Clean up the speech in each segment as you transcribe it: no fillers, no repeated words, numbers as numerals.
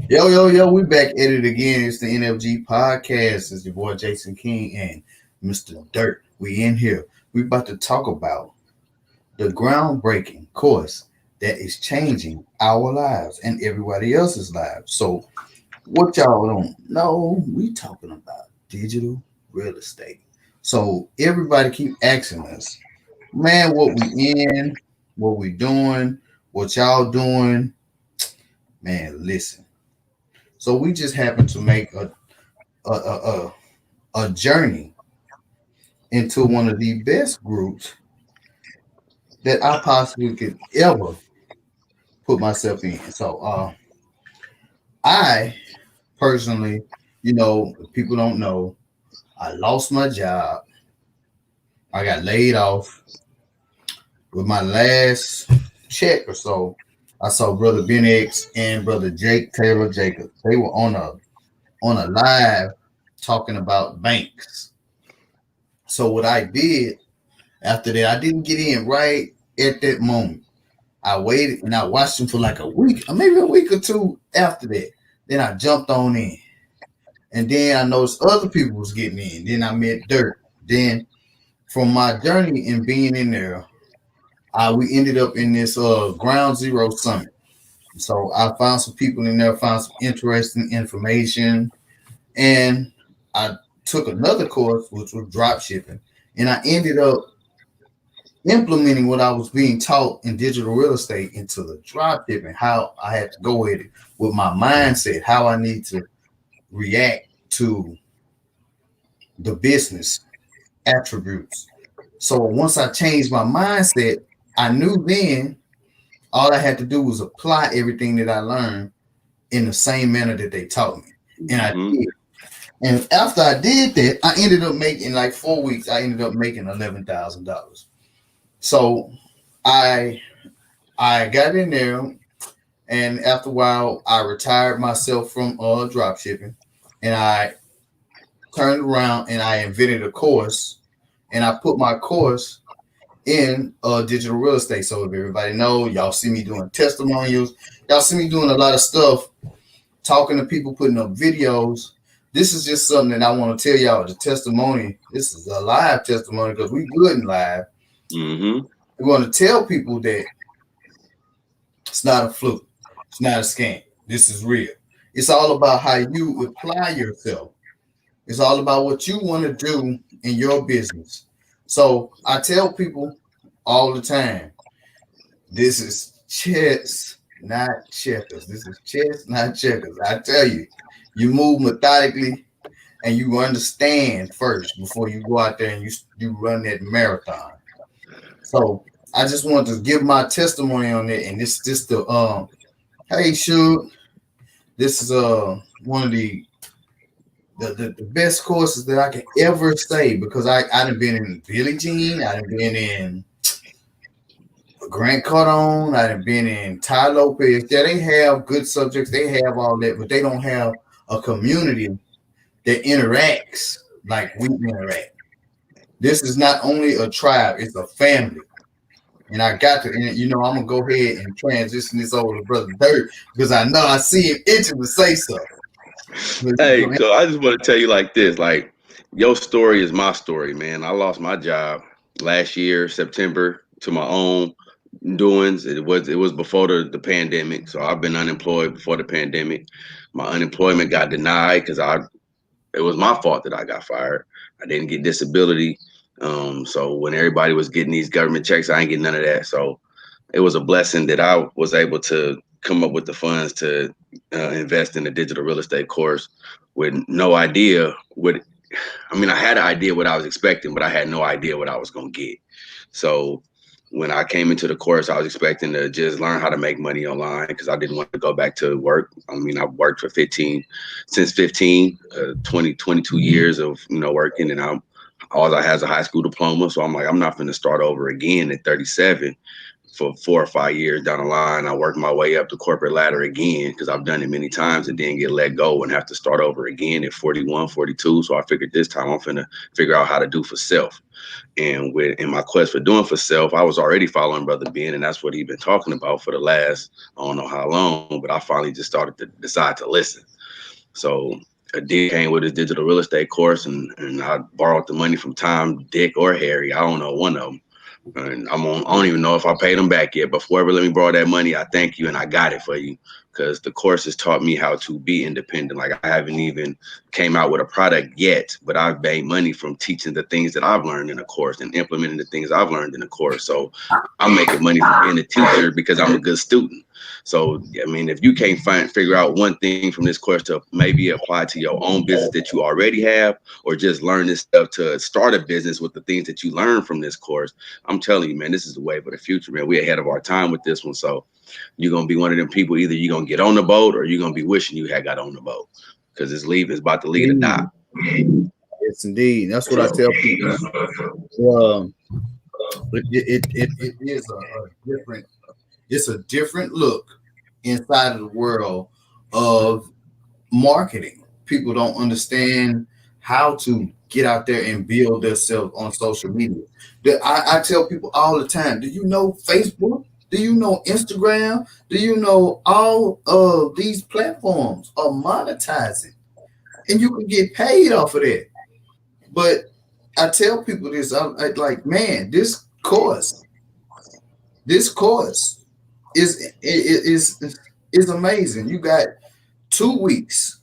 Yo, we back at it again. It's the NFG podcast. It's your boy Jason King and Mr. Dirt. We in here. We about to talk about the groundbreaking course that is changing our lives and everybody else's lives. So what y'all don't know, we talking about digital real estate. So everybody keep asking us, man, what we in, what we doing, what y'all doing. Man, listen. So we just happened to make a, a, a journey into one of the best groups that I possibly could ever put myself in. So I personally, if people don't know, I lost my job. I got laid off with my last check or so. I saw Brother Ben X and Brother Jake Taylor Jacob. They were on a live talking about banks. So what I did after that, I didn't get in right at that moment. I waited and I watched them for like a week, or maybe a week or two after that. Then I jumped on in. And then I noticed other people was getting in. Then I met Dirt. Then from my journey in being in there, we ended up in this Ground Zero Summit. So I found some people in there, found some interesting information, and I took another course, which was drop shipping, and I ended up implementing what I was being taught in digital real estate into the drop shipping, how I had to go with it, with my mindset, how I need to react to the business attributes. So once I changed my mindset, I knew then all I had to do was apply everything that I learned in the same manner that they taught me. And I did. And after I did that, I ended up making like 4 weeks, I ended up making $11,000. So I got in there, and after a while, I retired myself from drop shipping, and I turned around and I invented a course, and I put my course in digital real estate. So if everybody know, y'all see me doing testimonials, y'all see me doing a lot of stuff, talking to people, putting up videos. This is just something that I want to tell y'all. The testimony. This is a live testimony because we good in live. We want to tell people that it's not a fluke. It's not a scam. This is real. It's all about how you apply yourself. It's all about what you want to do in your business. So I tell people all the time, this is chess, not checkers. This is chess, not checkers. I tell you, you move methodically and you understand first before you go out there and you run that marathon. So I just want to give my testimony on it, and this just the hey shoot, this is one of the best courses that I can ever say, because I done been in Billie Jean, I done been in Grant Cardone, I done been in Ty Lopez. Yeah, they have good subjects, they have all that, but they don't have a community that interacts like we interact. This is not only a tribe, it's a family. And I got to, and I'm gonna go ahead and transition this over to Brother Dirt because I know I see him itching to say something. Hey, so I just want to tell you like this, like your story is my story, man. I lost my job last year, September, to my own doings. It was before the pandemic. So I've been unemployed before the pandemic. My unemployment got denied because it was my fault that I got fired. I didn't get disability. So when everybody was getting these government checks, I ain't getting none of that. So it was a blessing that I was able to come up with the funds to invest in the digital real estate course with no idea what. I mean, I had an idea what I was expecting, but I had no idea what I was going to get. So when I came into the course, I was expecting to just learn how to make money online because I didn't want to go back to work. I mean, I've worked for 22 years of, working, and all I have is a high school diploma. So I'm like, I'm not going to start over again at 37 for 4 or 5 years down the line, I work my way up the corporate ladder again because I've done it many times and then get let go and have to start over again at 41, 42. So I figured this time I'm finna figure out how to do for self. And in my quest for doing for self, I was already following Brother Ben, and that's what he'd been talking about for the last, I don't know how long, but I finally just started to decide to listen. So Dick came with his digital real estate course, and I borrowed the money from Tom, Dick, or Harry. I don't know, one of them. And I don't even know if I paid them back yet, but whoever let me borrow that money, I thank you, and I got it for you because the course has taught me how to be independent. Like I haven't even came out with a product yet, but I've made money from teaching the things that I've learned in the course and implementing the things I've learned in the course. So I'm making money from being a teacher because I'm a good student. So, I mean, if you can't figure out one thing from this course to maybe apply to your own business that you already have, or just learn this stuff to start a business with the things that you learn from this course, I'm telling you, man, this is the way for the future, man. We're ahead of our time with this one. So you're going to be one of them people, either you're going to get on the boat or you're going to be wishing you had got on the boat because it's about to leave a dock. Yes, indeed. That's what I tell people. It is a different. It's a different look inside of the world of marketing. People don't understand how to get out there and build themselves on social media. I tell people all the time, do you know Facebook? Do you know Instagram? Do you know all of these platforms are monetizing? And you can get paid off of that. But I tell people this, I'm like, man, this course is amazing. You got 2 weeks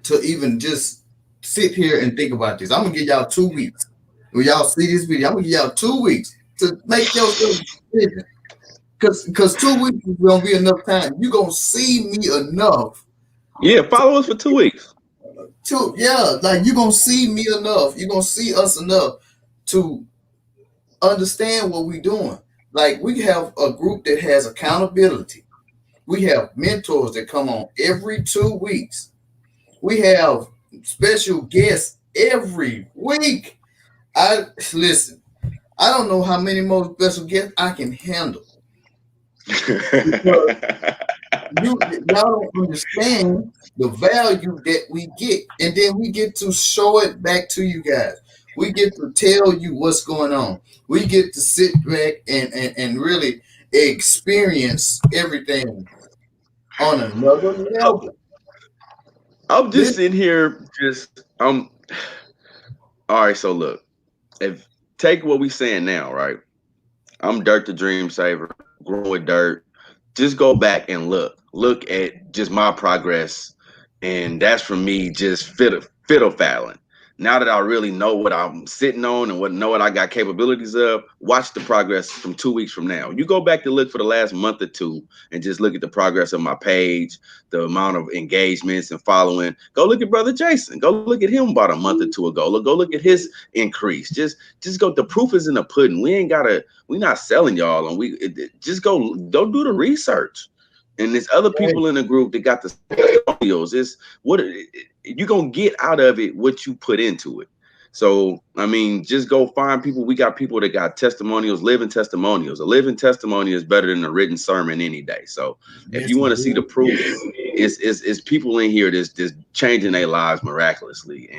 to even just sit here and think about this. I'm gonna give y'all 2 weeks. When y'all see this video, I'm gonna give y'all 2 weeks to make yourself decision. Because 2 weeks is gonna be enough time. You're gonna see me enough. Yeah, follow us for 2 weeks. Like you're gonna see me enough. You're gonna see us enough to understand what we're doing. Like we have a group that has accountability. We have mentors that come on every 2 weeks. We have special guests every week. I don't know how many more special guests I can handle. Y'all don't understand the value that we get, and then we get to show it back to you guys. We get to tell you what's going on. We get to sit back and really experience everything on another level. I'm just sitting here, all right. So look, if take what we saying now, right? I'm Dirt the Dream Saver, growing with dirt. Just go back and look at just my progress, and that's for me just fiddle faddling. Now that I really know what I'm sitting on and know what I got capabilities of, watch the progress from 2 weeks from now. You go back to look for the last month or two and just look at the progress of my page, the amount of engagements and following. Go look at Brother Jason. Go look at him about a month or two ago. Go look at his increase. Just go. The proof is in the pudding. We're not selling y'all, and just go do the research. And there's other people in the group that got the testimonials. It's what you're gonna get out of it, what you put into it. So I mean, just go find people. We got people that got testimonials, living testimonials. A living testimony is better than a written sermon any day. So if you want to see the proof, it's people in here that's changing their lives miraculously,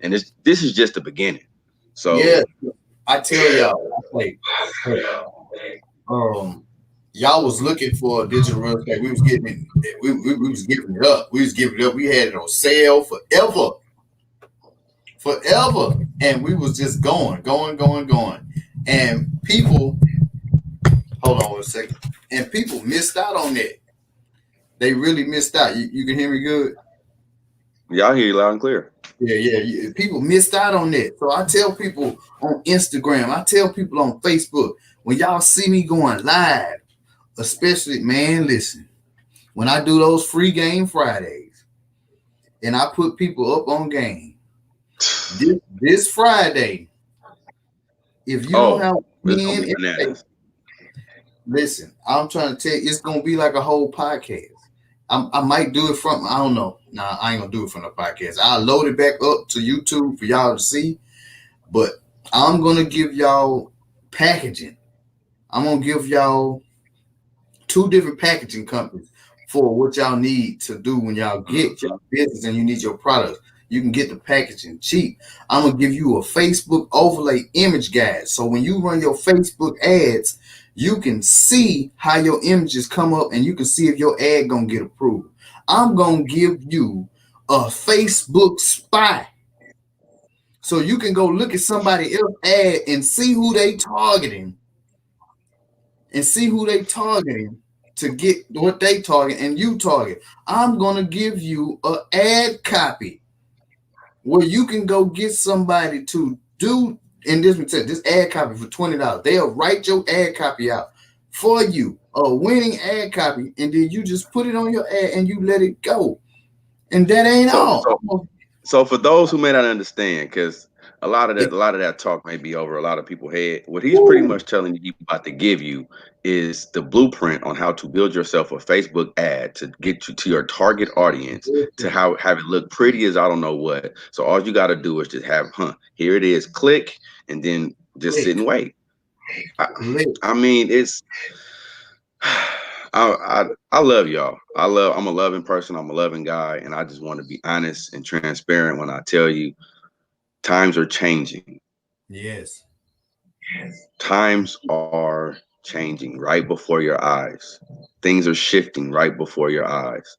and this is just the beginning. So yeah, I tell y'all, y'all was looking for a digital real estate. We was getting it. We was giving it up. We was giving it up. We had it on sale forever, and we was just going. And people, hold on a second. And people missed out on that. They really missed out. You can hear me good? Yeah, I hear you loud and clear. Yeah. People missed out on that. So I tell people on Instagram, I tell people on Facebook, when y'all see me going live, especially, man, listen, when I do those free game Fridays and I put people up on game, this Friday, if you don't have listen, I'm trying to tell you, it's going to be like a whole podcast. I might do it from, I don't know. Nah, I ain't going to do it from the podcast. I'll load it back up to YouTube for y'all to see, but I'm going to give y'all packaging I'm gonna give y'all two different packaging companies for what y'all need to do when y'all get your business and you need your products. You can get the packaging cheap. I'm gonna give you a Facebook overlay image guide. So when you run your Facebook ads, you can see how your images come up and you can see if your ad gonna get approved. I'm gonna give you a Facebook spy. So you can go look at somebody else's ad and see who they targeting to get what they target and you target. I'm gonna give you an ad copy where you can go get somebody to do in this ad copy for $20. They'll write your ad copy out for you, a winning ad copy, and then you just put it on your ad and you let it go. And that ain't all. So for those who may not understand, because a lot of that talk may be over a lot of people's head, what he's pretty much telling you he's about to give you is the blueprint on how to build yourself a Facebook ad to get you to your target audience, to have it look pretty as I don't know what. So all you got to do is just have, here it is, click, and then just sit and wait. I mean, it's I love y'all. I'm a loving person. I'm a loving guy, and I just want to be honest and transparent when I tell you times are changing. Yes. Times are changing right before your eyes. Things are shifting right before your eyes.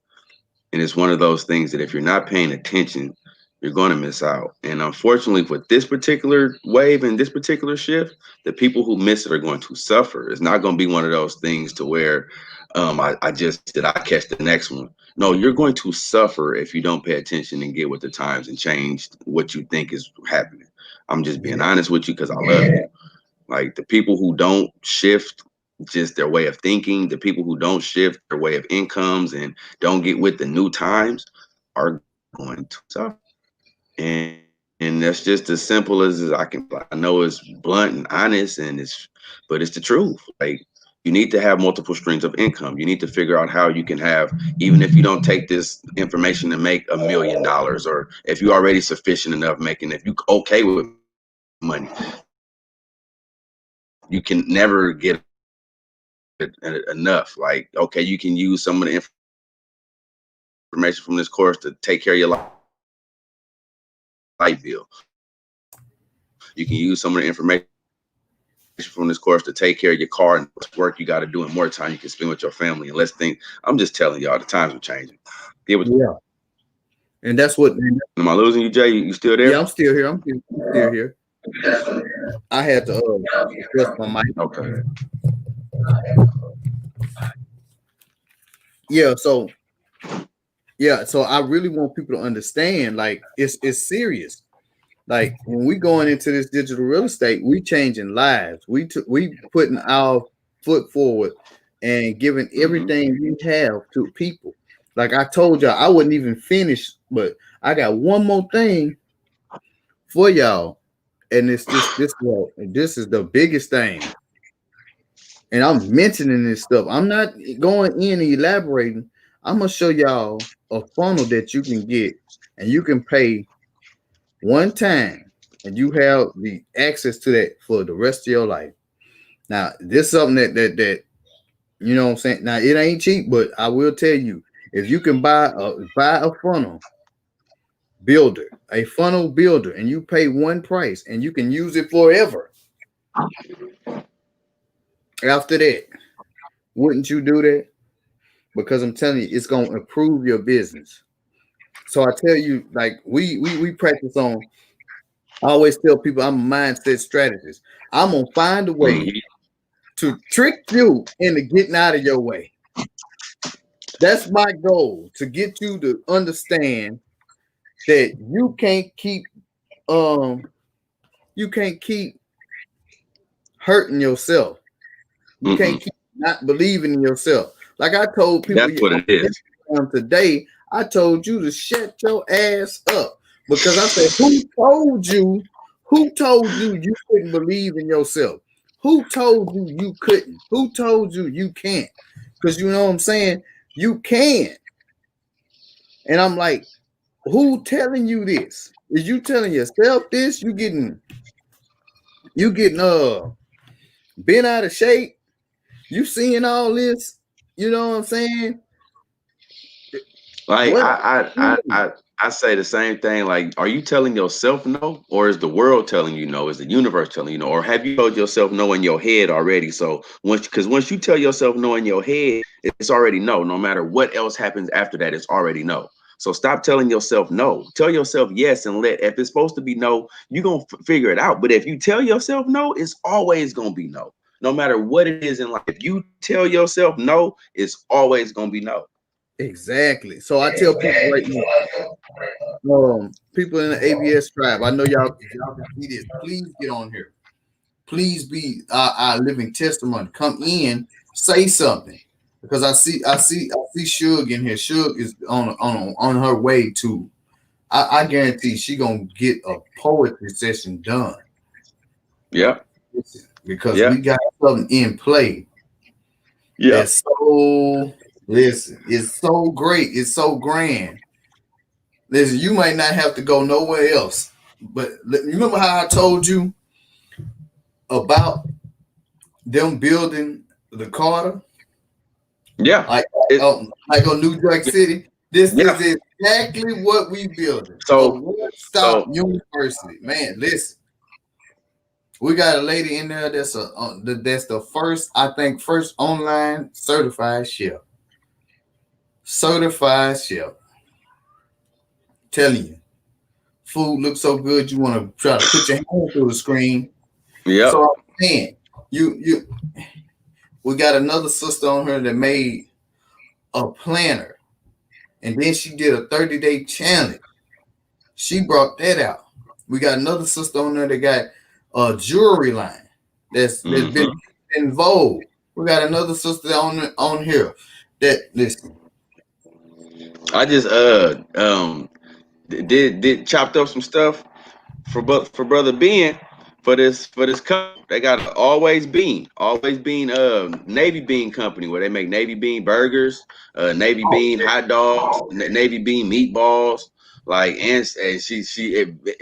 And it's one of those things that if you're not paying attention, you're going to miss out. And unfortunately, with this particular wave and this particular shift, the people who miss it are going to suffer. It's not going to be one of those things to where I catch the next one. No, you're going to suffer if you don't pay attention and get with the times and change what you think is happening. I'm just being honest with you because I love you. Like the people who don't shift just their way of thinking, the people who don't shift their way of incomes and don't get with the new times are going to suffer. And and that's just as simple as I can. I know it's blunt and honest, but it's the truth. Like you need to have multiple streams of income. You need to figure out how you can have, even if you don't take this information to make $1 million, or if you're already sufficient enough making, if you okay with money, you can never get enough. Like, okay, you can use some of the information from this course to take care of your light bill. You can use some of the information from this course to take care of your car and work you got to do, and more time you can spend with your family and less things. I'm just telling y'all, the times are changing. Yeah. And that's what. Am I losing you, Jay? You still there? Yeah, I'm still here. I'm still here. I had to adjust my mic. Okay. Yeah, so I really want people to understand, like it's serious. Like when we going into this digital real estate, we changing lives. We putting our foot forward and giving everything we have to people. Like I told y'all, I wouldn't even finish, but I got one more thing for y'all, and it's this is the biggest thing. And I'm mentioning this stuff. I'm not going in and elaborating. I'm gonna show y'all a funnel that you can get, and you can pay one time, and you have the access to that for the rest of your life. Now, this is something that you know what I'm saying. Now, it ain't cheap, but I will tell you, if you can buy a funnel builder, and you pay one price, and you can use it forever. After that, wouldn't you do that? Because I'm telling you, it's gonna improve your business. So I tell you, like we practice on. I always tell people I'm a mindset strategist. I'm gonna find a way to trick you into getting out of your way. That's my goal, to get you to understand that you can't keep hurting yourself. You can't keep not believing in yourself. Like I told people, that's what it is. Today, I told you to shut your ass up, because I said, who told you you couldn't believe in yourself? Who told you you couldn't? Who told you you can't? Because you know what I'm saying? You can. And I'm like, who telling you this? Is you telling yourself this? You getting bent out of shape? You seeing all this? You know what I'm saying? Like What? I say the same thing. Like, are you telling yourself no, or is the world telling you no? Is the universe telling you no, or have you told yourself no in your head already? So once you tell yourself no in your head, it's already no. No matter what else happens after that, it's already no. So stop telling yourself no. Tell yourself yes, and let. If it's supposed to be no, you're gonna figure it out. But if you tell yourself no, it's always gonna be no. No matter what it is in life, if you tell yourself no, it's always gonna be no. Exactly. So I tell people right now, people in the ABS tribe, I know y'all can see this. Please get on here. Please be our living testimony. Come in, say something. Because I see Suge in here. Suge is on her way to. I guarantee she gonna get a poetry session done. Yeah. Because Yeah. we got something in play Yeah. that's so listen, it's so great, it's so grand. Listen, you might not have to go nowhere else. But remember how I told you about them building the Carter? Yeah. Like, It, like on New York City. This yeah. is exactly what we building. A So one-stop so university. Man, listen. We got a lady in there that's the first, I think, first online certified chef. Certified chef. Telling you, food looks so good, you want to try to put your hand through the screen. yep. So I'm saying, you we got another sister on her that made a planner, and then she did a 30-day challenge. She brought that out. We got another sister on there that got a jewelry line that's been Hmm. in vogue. We got another sister on here that listen. I just did chopped up some stuff for brother Ben for this couple. They got a always bean navy bean company where they make navy bean burgers, navy Oh, bean hot dogs, navy bean meatballs. Like, and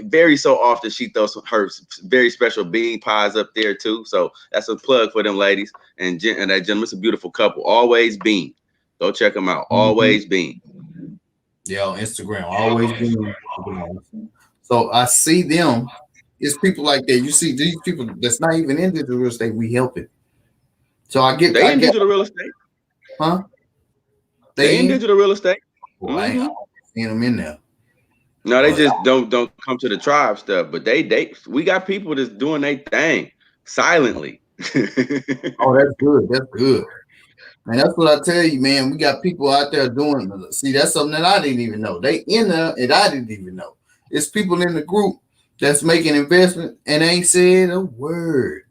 very so often she throws her very special bean pies up there too. So that's a plug for them ladies and that gentleman's a beautiful couple. Always bean. Go check them out. mhm. Always bean. Yeah, on Instagram, always been. So I see them. It's people like that. You see these people that's not even in digital real estate. We help it. So They I in get, digital real estate. huh? They They in in? digital real estate. Well, I Hmm. ain't seen them in there. No, they But just don't come to the tribe stuff. But we got people that's doing their thing silently. oh, that's good. That's good. And that's what I tell you, man. We got people out there doing. See, that's something that I didn't even know. They in there, and I didn't even know. It's people in the group that's making investment and ain't said a word.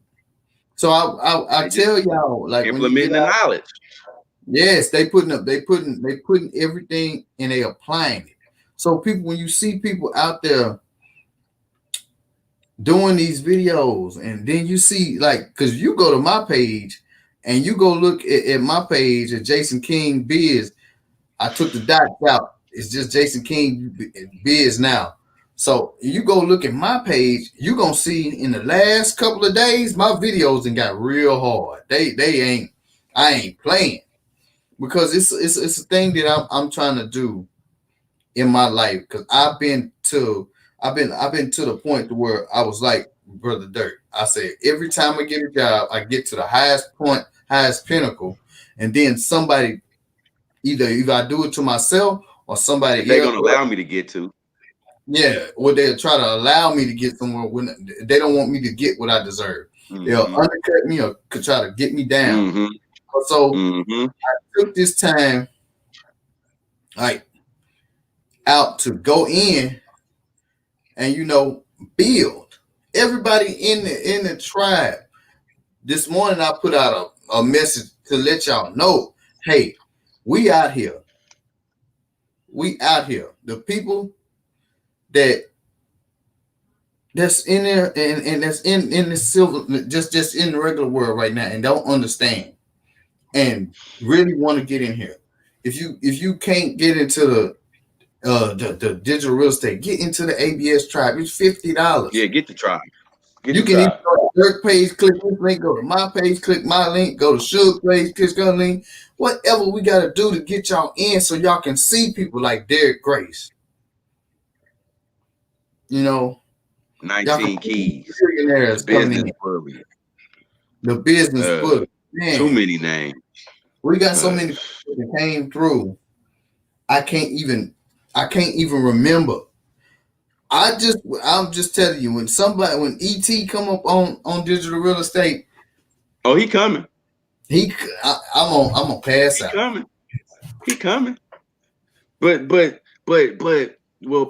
So I They just tell y'all, like when you get implementing the out, knowledge. yes, they putting everything and they applying it. So people, when you see people out there doing these videos, and then you see like, because you go to my page and you go look at my page at Jason King Biz. I took the dots out. It's just Jason King Biz now. So you go look at my page, you gonna see in the last couple of days, my videos and got real hard. They ain't, I ain't playing because it's a thing that I'm trying to do in my life because I've been to the point to where I was like Brother Dirt. I said every time I get a job, I get to the highest point, highest pinnacle, and then somebody either I do it to myself or That somebody they're else. gonna allow me to get to. Yeah, or they'll try to allow me to get somewhere when they don't want me to get what I deserve. They'll Hmm. undercut me or could try to get me down. Hmm. So Hmm. I took this time like out to go in and build. Everybody in the tribe. This morning I put out a message to let y'all know, hey, we out here. We out here. The people that's in there and that's in the silver, just in the regular world right now and don't understand and really want to get in here. If you can't get into the digital real estate, get into the ABS tribe. It's $50. Yeah, get the tribe. Get You the can even tribe. Dirk page, click this link, go to my page, click my link, go to Suge page, click the link. Whatever we gotta do to get y'all in so y'all can see people like Derek Grace. You know, y'all 19 can see keys. The billionaires coming business in. bully. The business book. Too Man, many names. we got so many people that came through. I can't even remember. I'm just telling you, when ET come up on digital real estate, oh, he coming. I'm on pass out. He coming. But what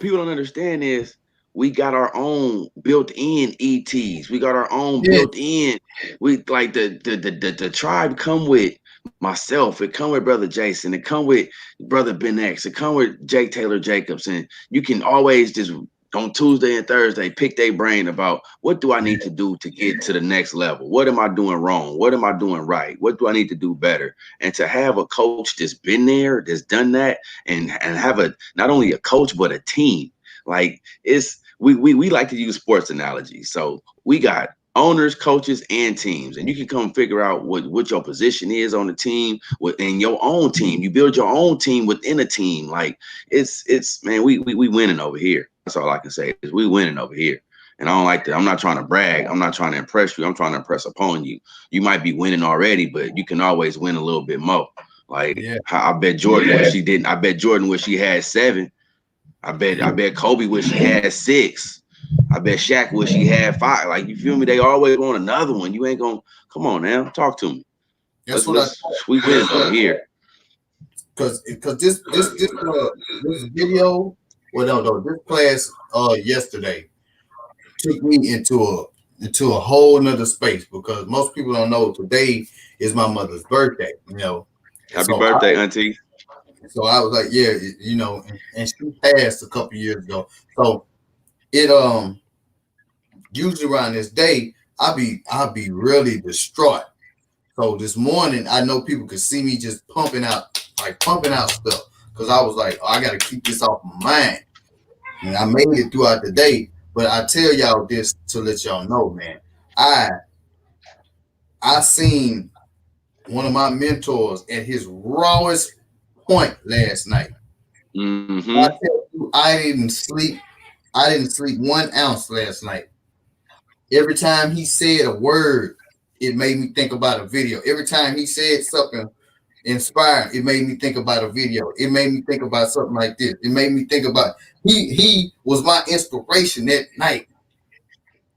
people don't understand is we got our own built-in ETs. We got our own Yeah, built-in. We like the tribe come with myself. It come with brother Jason. It come with brother Ben X. It come with Jake Taylor Jacobs. And you can always just on Tuesday and Thursday pick their brain about what do I need to do to get to the next level? What am I doing wrong? What am I doing right? What do I need to do better? And to have a coach that's been there, that's done that, and have a not only a coach but a team. Like it's we like to use sports analogies. So we got owners, coaches, and teams, and you can come figure out what your position is on the team within your own team. You build your own team within a team. Like it's man, we winning over here. That's all I can say is we winning over here. And I don't like that. I'm not trying to brag. I'm not trying to impress you. I'm trying to impress upon you. You might be winning already, but you can always win a little bit more. Like yeah. I bet Jordan wish she didn't. I bet Jordan wish she had 7. I bet Kobe wish he had 6. I bet Shaq wish he had 5. Like you feel me? They always want another one. You ain't gonna come on now. Talk to me. That's Let's we win over here. Because this video, well no, this class yesterday took me into a whole nother space, because most people don't know today is my mother's birthday, you know. Happy birthday, Auntie. So I was like, yeah, you know, and she passed a couple years ago. So it usually around this day, I'll be really distraught. So this morning, I know people could see me just pumping out stuff, because I was like, oh, I got to keep this off my mind. And I made it throughout the day. But I tell y'all this to let y'all know, man. I seen one of my mentors at his rawest point last night. Mm-hmm. I tell you, I didn't sleep 1 ounce last night. Every time he said a word, it made me think about a video. Every time he said something inspiring, it made me think about a video. It made me think about something like this. It made me think about he was my inspiration that night.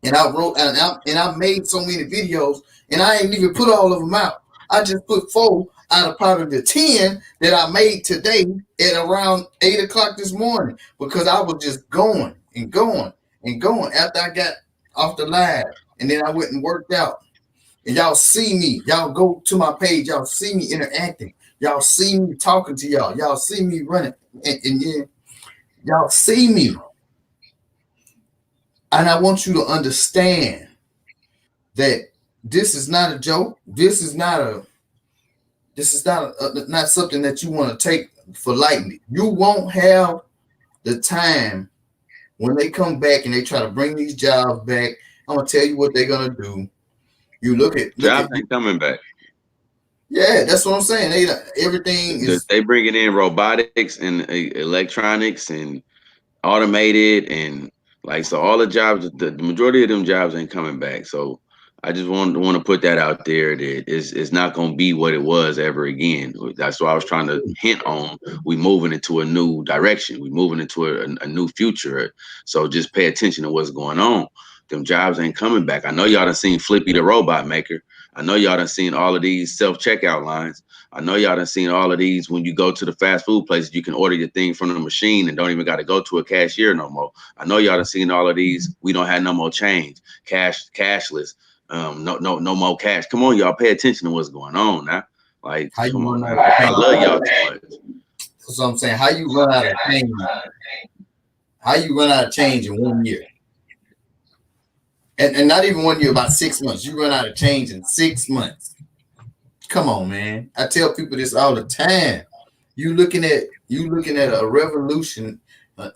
And I wrote and I made so many videos, and I ain't even put all of them out. I just put 4 out of probably the 10 that I made today at around 8 o'clock this morning, because I was just going and going and going after I got off the live, and then I went and worked out. And y'all see me. Y'all go to my page. Y'all see me interacting. Y'all see me talking to y'all. Y'all see me running, and yeah, y'all see me. And I want you to understand that this is not a joke. This is not not something that you want to take for lightly. You won't have the time when they come back and they try to bring these jobs back. I'm gonna tell you what they're gonna do. You look at Jobs ain't coming back. Yeah, that's what I'm saying. Everything is they bringing in robotics and electronics and automated, and like so all the jobs, the majority of them jobs ain't coming back. So I just want to put that out there that it's not going to be what it was ever again. That's what I was trying to hint on. We moving into a new direction. We moving into a new future. So just pay attention to what's going on. Them jobs ain't coming back. I know y'all done seen Flippy the robot maker. I know y'all done seen all of these self-checkout lines. I know y'all done seen all of these when you go to the fast food places, you can order your thing from the machine and don't even got to go to a cashier no more. I know y'all done seen all of these. We don't have no more change, cashless, no more cash. Come on, y'all, pay attention to what's going on now. Like, come on, now. I love y'all too much. That's what I'm saying. How you run out of change? How you run out of change in 1 year? And not even 1 year, about 6 months. You run out of change in 6 months. Come on, man. I tell people this all the time. You looking at a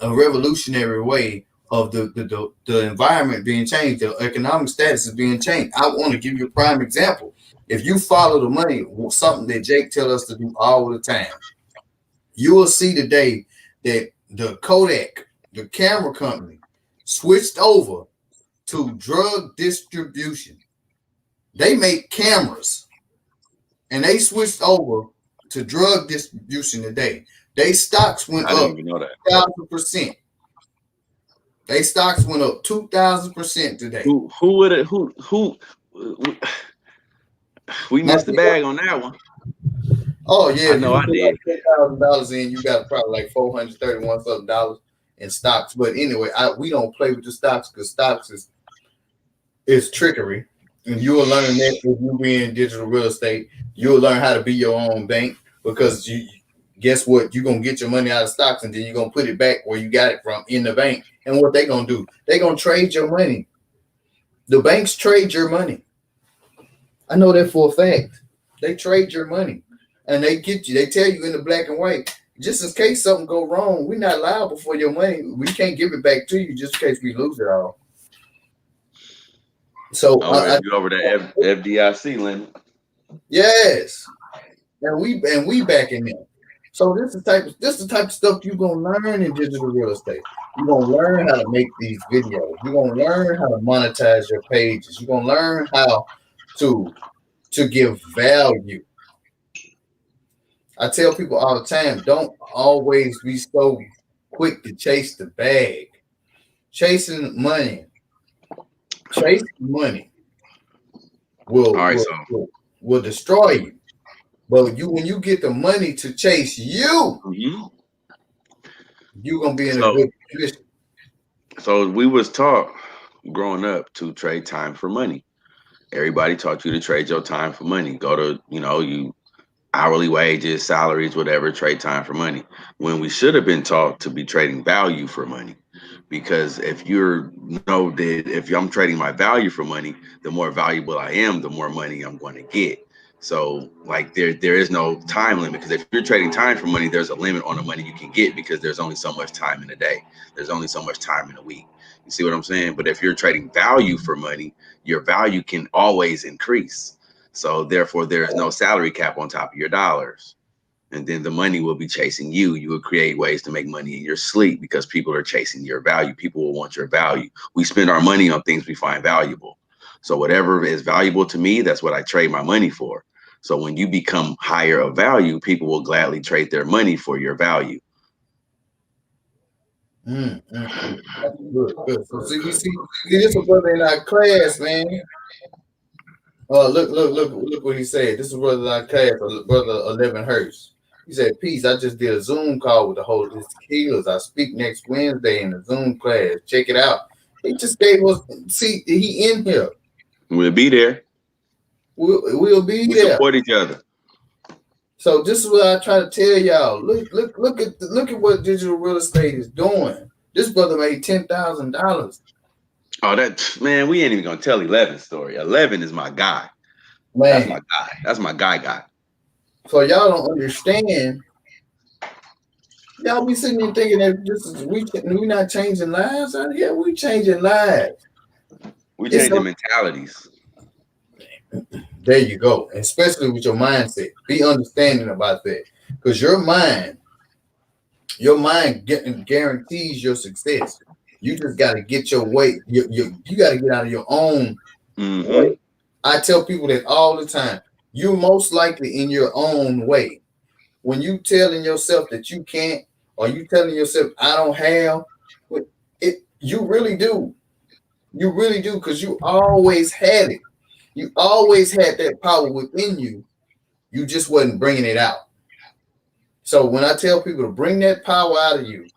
revolutionary way of the environment being changed, the economic status is being changed. I want to give you a prime example. If you follow the money, something that Jake tell us to do all the time, you will see today that the Kodak, the camera company, switched over to drug distribution. They make cameras, and they switched over to drug distribution today. They stocks went I up didn't even know that. 2,000%. They stocks went up 2,000% today. Who would it? Who? We missed the bag on that one. Oh yeah, I know I did. $10,000 in, you got probably like $431 something dollars in stocks. But anyway, we don't play with the stocks because stocks is trickery, and you will learn that if you be in digital real estate. You'll learn how to be your own bank because you guess what? You're gonna get your money out of stocks and then you're gonna put it back where you got it from in the bank. And what they gonna do? They gonna trade your money. The banks trade your money. I know that for a fact. They trade your money. And they get you, they tell you in the black and white, just in case something go wrong, we're not liable for your money. We can't give it back to you just in case we lose it all. So you over that FDIC limit. Yes. And we backing them. So this is the type of stuff you're gonna learn in digital real estate. You're gonna learn how to make these videos. You're gonna learn how to monetize your pages. You're gonna learn how to give value. I tell people all the time, don't always be so quick to chase the bag. Chasing money will destroy you. But when you get the money to chase you, you're gonna be in a good position. So we was taught growing up to trade time for money. Everybody taught you to trade your time for money. Go to, you hourly wages, salaries, whatever, trade time for money. When we should have been taught to be trading value for money. Because if if I'm trading my value for money, the more valuable I am, the more money I'm going to get. So like there is no time limit, because if you're trading time for money, there's a limit on the money you can get because there's only so much time in a day. There's only so much time in a week. You see what I'm saying? But if you're trading value for money, your value can always increase. So therefore, there is no salary cap on top of your dollars. And then the money will be chasing you. You will create ways to make money in your sleep because people are chasing your value. People will want your value. We spend our money on things we find valuable. So whatever is valuable to me, that's what I trade my money for. So when you become higher of value, people will gladly trade their money for your value. Good. So see, this is a brother in our class, man. Look what he said. This is brother in our class, brother 11 Hertz. He said, "Peace. I just did a Zoom call with the holistic healers. I speak next Wednesday in the Zoom class. Check it out." He just gave us. See, he in here. We'll be there. We'll be we there. Support each other. So this is what I try to tell y'all. Look at what digital real estate is doing. This brother made $10,000. Oh, man, we ain't even gonna tell 11's story. 11 is my guy. Man. That's my guy. That's my guy. So y'all don't understand. Y'all be sitting there thinking that we not changing lives out here. We changing lives. We changing mentalities. There you go. Especially with your mindset. Be understanding about that. Because your mind guarantees your success. You just got to get your way. You got to get out of your own way. I tell people that all the time. You're most likely in your own way. When you telling yourself that you can't, or you telling yourself I don't have, you really do. You really do, because you always had it. You always had that power within you. You just wasn't bringing it out. So when I tell people to bring that power out of you,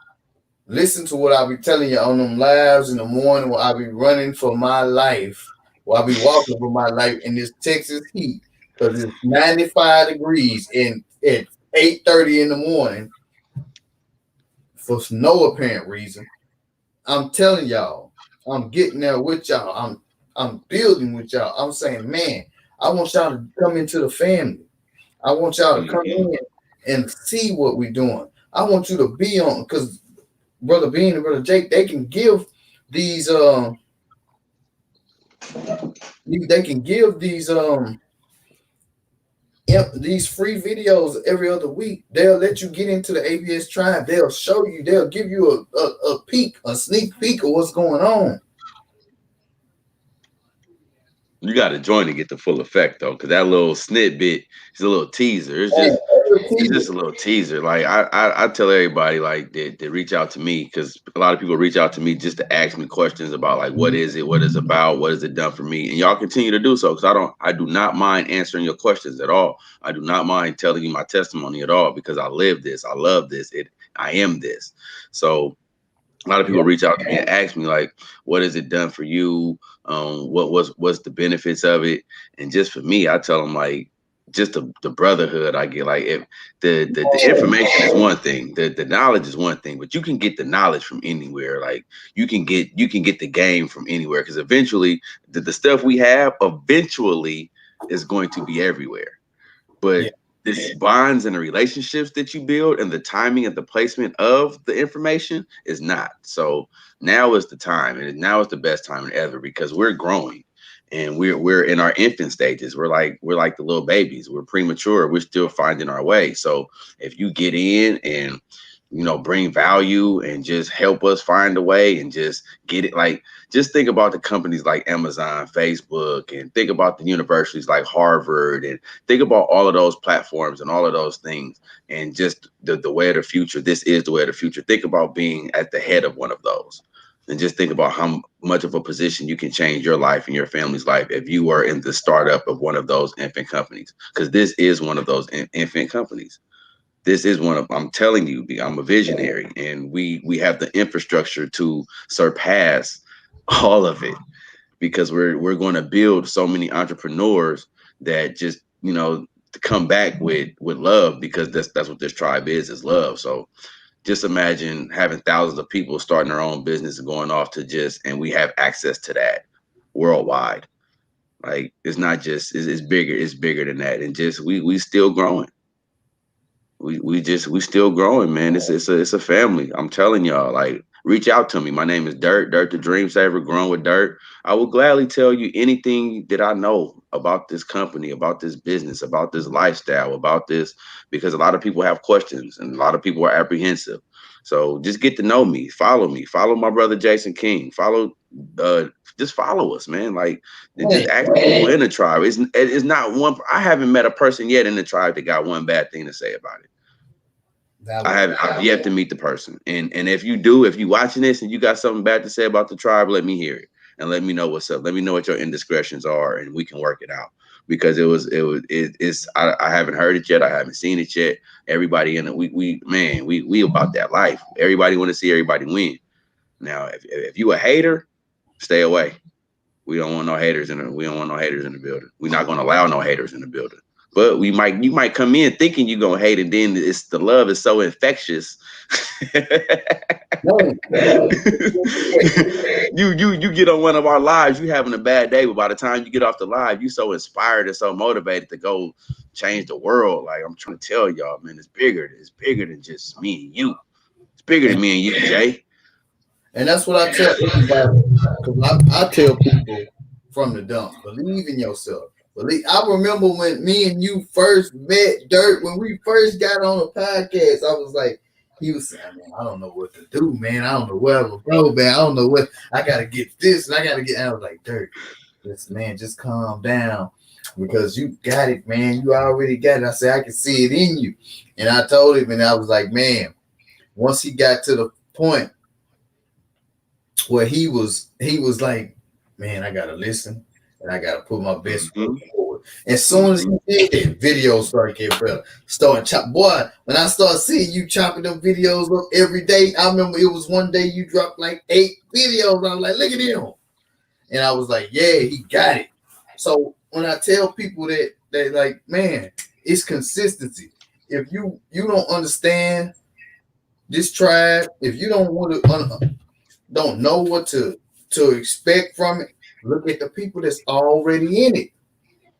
listen to what I'll be telling you on them lives in the morning where I'll be running for my life, where I'll be walking for my life in this Texas heat, because it's 95 degrees at 8:30 in the morning for no apparent reason. I'm telling y'all, I'm getting there with y'all. I'm building with y'all. I'm saying, man, I want y'all to come into the family. I want y'all to come in and see what we're doing. I want you to be on, because Brother Bean and Brother Jake, they can give these they can give these free videos every other week. They'll let you get into the ABS tribe. They'll show you. They'll give you a peek, a sneak peek of what's going on. You got to join to get the full effect though, because that little snippet is a little teaser. It's just a little teaser. Like I tell everybody like that reach out to me, because a lot of people reach out to me just to ask me questions about like what is it, what is it about, what has it done for me, and y'all continue to do so, because I do not mind answering your questions at all. I do not mind telling you my testimony at all, because I live this, I love this, I am this. So a lot of people reach out to me and ask me like, what has it done for you? What's the benefits of it? And just for me, I tell them like, just the brotherhood I get. Like, if the information is one thing, the knowledge is one thing, but you can get the knowledge from anywhere. Like you can get the game from anywhere, because eventually the stuff we have eventually is going to be everywhere. But this bonds and the relationships that you build and the timing and the placement of the information is not. So now is the time, and now is the best time ever, because we're growing and we're in our infant stages. We're like the little babies. We're premature. We're still finding our way. So if you get in and bring value and just help us find a way and just get it, like, just think about the companies like Amazon, Facebook, and think about the universities like Harvard, and think about all of those platforms and all of those things, and just the way of the future. This is the way of the future. Think about being at the head of one of those, and just think about how much of a position you can change your life and your family's life if you were in the startup of one of those infant companies, because this is one of those infant companies. This is one of, I'm telling you, I'm a visionary, and we have the infrastructure to surpass all of it, because we're going to build so many entrepreneurs that just, to come back with love, because that's what this tribe is love. So just imagine having thousands of people starting their own business and going off to and we have access to that worldwide. Like, it's not just, it's bigger than that. And just, we still growing. We still growing, man. It's a family. I'm telling y'all, like, reach out to me. My name is Dirt the Dream Saver, growing with Dirt. I will gladly tell you anything that I know about this company, about this business, about this lifestyle, about this, because a lot of people have questions and a lot of people are apprehensive. So just get to know me, follow my brother Jason King, just follow us, man. Like, just ask people in the tribe. It's not one. I haven't met a person yet in the tribe that got one bad thing to say about it. I've yet to meet the person. And if you watching this and you got something bad to say about the tribe, let me hear it and let me know what's up. Let me know what your indiscretions are, and we can work it out, because I haven't heard it yet. I haven't seen it yet. Everybody in it, we about that life. Everybody want to see everybody win. Now, if you a hater, stay away. We don't want no haters in the building. We're not going to allow no haters in the building. But you might come in thinking you're gonna hate, and then the love is so infectious. you get on one of our lives, you having a bad day, but by the time you get off the live, you so inspired and so motivated to go change the world. Like, I'm trying to tell y'all, man, it's bigger than just me and you. It's bigger than me and you, Jay. And that's what I tell everybody. Because I tell people from the dump, believe in yourself. I remember when me and you first met, Dirt, when we first got on a podcast, I was like, he was saying, man, I don't know what to do, man. I don't know where to go, man. I don't know what, I got to get this and I got to get, I was like, Dirt, just calm down, because you got it, man. You already got it. I said, I can see it in you. And I told him, and I was like, man, once he got to the point where he was like, man, I got to listen. And I gotta put my best foot forward. As soon as he did that, videos started getting better. Boy, when I started seeing you chopping them videos up every day, I remember it was one day you dropped like 8 videos. I was like, look at him. And I was like, yeah, he got it. So when I tell people that, they like, man, it's consistency. If you don't understand this tribe, if you don't want to don't know what to expect from it, look at the people that's already in it.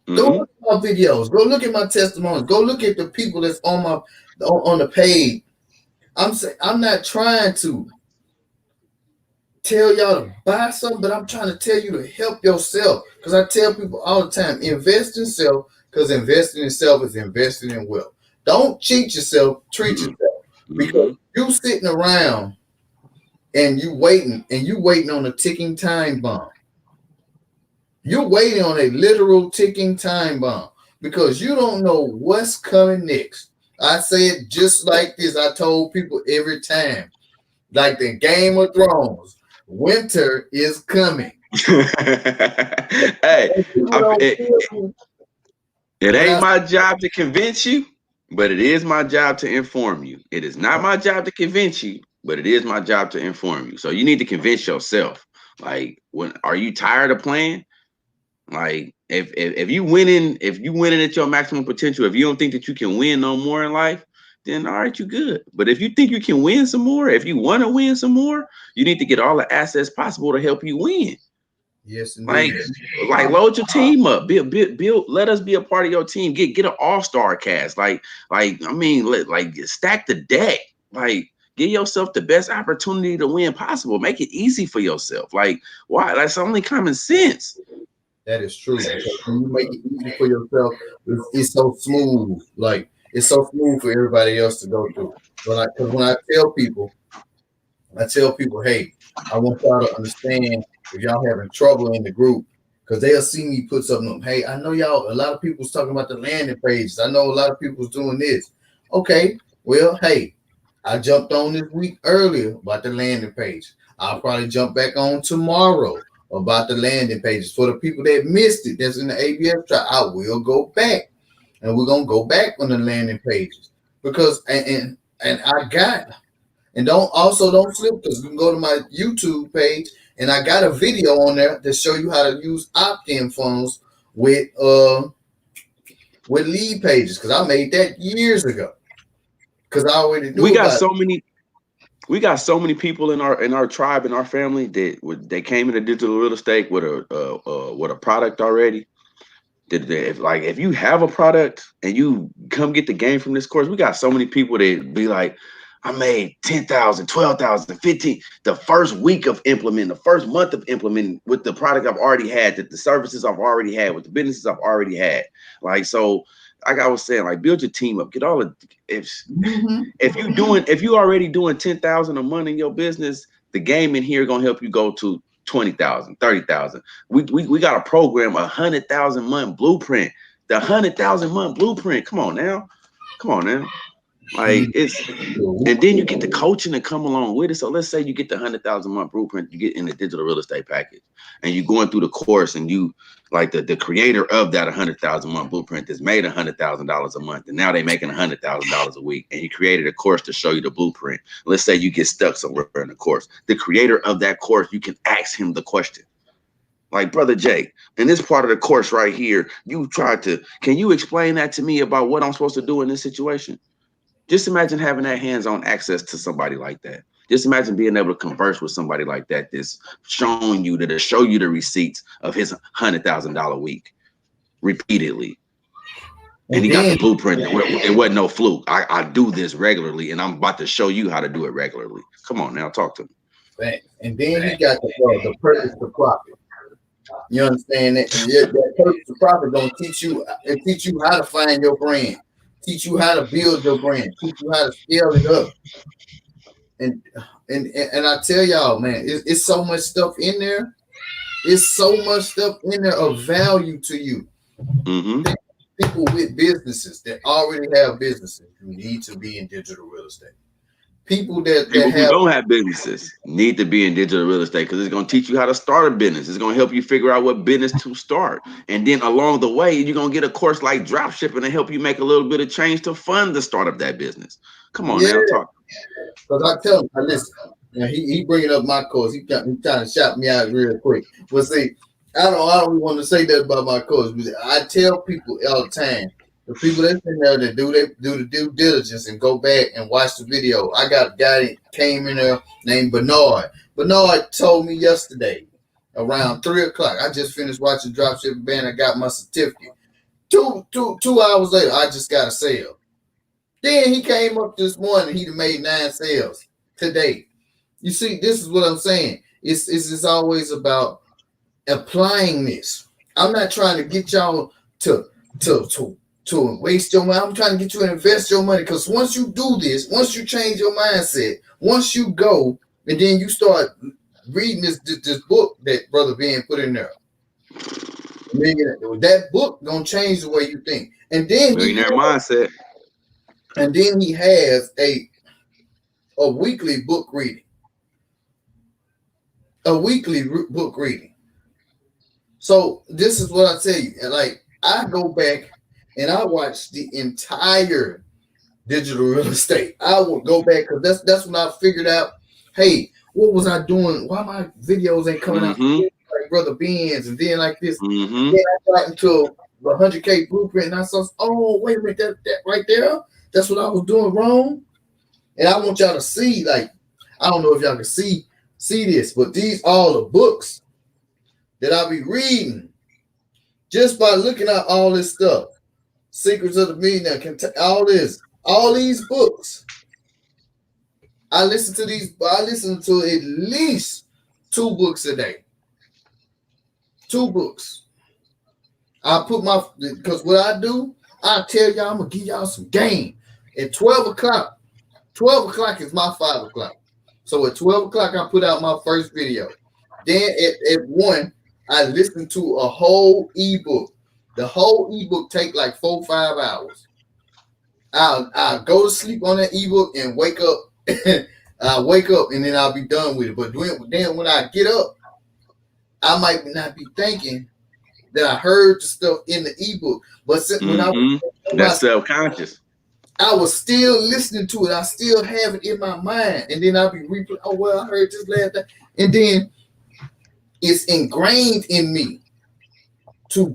Go look at my videos. Go look at my testimonies. Go look at the people that's on the page. I'm not trying to tell y'all to buy something, but I'm trying to tell you to help yourself. Because I tell people all the time, invest in self, because investing in self is investing in wealth. Don't cheat yourself, treat yourself. Because you sitting around and you waiting on a ticking time bomb. You're waiting on a literal ticking time bomb because you don't know what's coming next. I say it just like this. I told people every time, like the Game of Thrones, winter is coming. Hey, it ain't my job to convince you, but it is my job to inform you. It is not my job to convince you, but it is my job to inform you. So you need to convince yourself. Like, when are you tired of playing? Like, if you winning at your maximum potential, if you don't think that you can win no more in life, then all right, you good. But if you think you can win some more, if you want to win some more, you need to get all the assets possible to help you win. Yes, indeed. Like load your team up, build. Let us be a part of your team. Get an all-star cast. Like I mean, stack the deck. Like, give yourself the best opportunity to win possible. Make it easy for yourself. Like, why? That's only common sense. That is true. When you make it easy for yourself, it's so smooth. Like, it's so smooth for everybody else to go through. But because when I tell people, hey, I want y'all to understand if y'all having trouble in the group, because they'll see me put something up. Hey, I know y'all, a lot of people's talking about the landing pages. I know a lot of people's doing this. Okay, well, hey, I jumped on this week earlier about the landing page. I'll probably jump back on tomorrow about the landing pages. For the people that missed it, that's in the ABF trial, I will go back. And we're gonna go back on the landing pages. Because and I got, and don't slip, because you can go to my YouTube page and I got a video on there to show you how to use opt-in funnels with lead pages, because I made that years ago. Because I already knew we got so many people in our tribe, in our family, that they came into digital real estate with a product already. If you have a product and you come get the game from this course, we got so many people that be like, I made 10,000, 12,000, 15, the first week of implementing, the first month of implementing with the product I've already had, the services I've already had, with the businesses I've already had. Like, so like I was saying, like, build your team up, get all of, if you already doing 10,000 a month in your business, the game in here gonna help you go to 20,000, 30,000. We got a program, 100,000 month blueprint, the 100,000 month blueprint. Come on now. Like, and then you get the coaching to come along with it. So let's say you get the 100,000 month blueprint, you get in the digital real estate package, and you're going through the course, and you like the creator of that 100,000 month blueprint that's made $100,000 a month, and now they're making $100,000 a week, and he created a course to show you the blueprint. Let's say you get stuck somewhere in the course. The creator of that course, you can ask him the question. Like, Brother Jay, in this part of the course right here, can you explain that to me about what I'm supposed to do in this situation? Just imagine having that hands-on access to somebody like that. Just imagine being able to converse with somebody like that that's showing you, to show you the receipts of his $100,000 week repeatedly. And he got the blueprint. It wasn't no fluke. I do this regularly, and I'm about to show you how to do it regularly. Come on now, talk to me. Thanks. And then he got the purpose to profit. You understand that? That purpose to profit don't teach you how to find your brand, teach you how to build your brand, teach you how to scale it up. And I tell y'all, man, it's so much stuff in there. It's so much stuff in there of value to you. Mm-hmm. People with businesses that already have businesses, you need to be in digital real estate. People who don't have businesses need to be in digital real estate, because it's going to teach you how to start a business. It's going to help you figure out what business to start. And then along the way, you're going to get a course like dropshipping to help you make a little bit of change to fund the start of that business. Come on now, talk. Because I tell him, listen, now he bringing up my course. He trying to shout me out real quick. But see, I don't really want to say that about my course. I tell people all the time, the people that's in there that do the due diligence and go back and watch the video. I got a guy that came in there named Bernard. Bernard told me yesterday around 3:00. I just finished watching Dropshipping Band. I got my certificate. 2 hours later, I just got a sale. Then he came up this morning. He'd made 9 sales today. You see, this is what I'm saying. It's always about applying this. I'm not trying to get y'all to to waste your money. I'm trying to get you to invest your money, because once you do this, once you change your mindset, once you go and then you start reading this book that Brother Ben put in there, that book gonna change the way you think. And then millionaire mindset. And then he has a weekly book reading. A weekly book reading. So this is what I tell you. Like, I go back and I watch the entire digital real estate. I will go back because that's when I figured out, hey, what was I doing? Why my videos ain't coming out like Brother Ben's and then like this? Then I got into the 100K blueprint and I saw, oh, wait a minute, that right there, that's what I was doing wrong. And I want y'all to see, like, I don't know if y'all can see this, but these all the books that I'll be reading just by looking at all this stuff. Secrets of the Millionaire, all these books. I listen to at least 2 books a day. 2 books. Because what I do, I tell y'all, I'm gonna give y'all some game. At 12 o'clock is my 5 o'clock. So at 12 o'clock, I put out my first video. Then at 1, I listen to a whole ebook. The whole ebook take like 4 or 5 hours. I'll go to sleep on that ebook and wake up. I wake up and then I'll be done with it. But then when I get up, I might not be thinking that I heard the stuff in the ebook. But when I was that's self-conscious, I was still listening to it. I still have it in my mind. And then I'll be replaying, oh, well, I heard this last time. And then it's ingrained in me to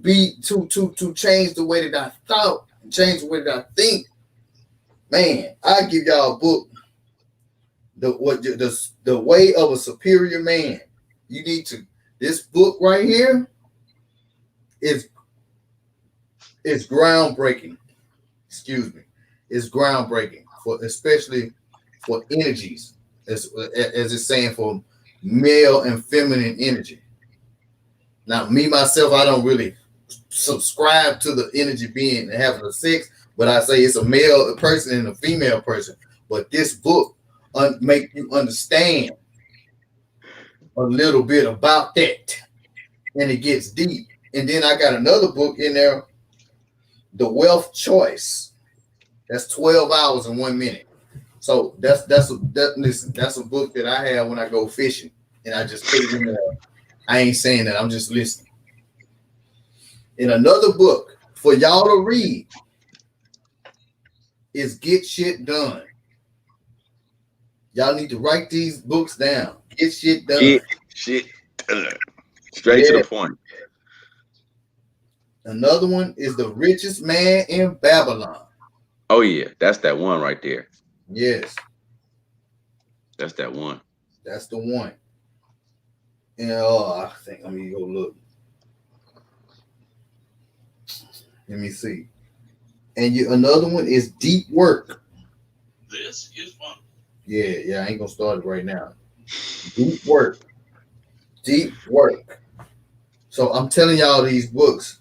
change the way that I thought, change the way that I think. Man, I give y'all a book, the Way of a Superior Man. You need to, this book right here is groundbreaking. Excuse me. It's groundbreaking especially for energies, as it's saying, for male and feminine energy. Now, me myself, I don't really subscribe to the energy being having a sex, but I say it's a male person and a female person. But this book make you understand a little bit about that, and it gets deep. And then I got another book in there, The Wealth Choice. That's 12 hours and 1 minute. So that's a book that I have when I go fishing, and I just put it in there. I ain't saying that, I'm just listening. And another book for y'all to read is Get Shit Done. Y'all need to write these books down. Get Shit Done. Get shit done. Straight to the point. Another one is The Richest Man in Babylon. Oh yeah, that's that one right there. Yes. That's that one. That's the one. And I think, let me go look. Let me see. And another one is Deep Work. This is fun. Yeah, I ain't gonna start it right now. Deep Work. Deep Work. So I'm telling y'all these books.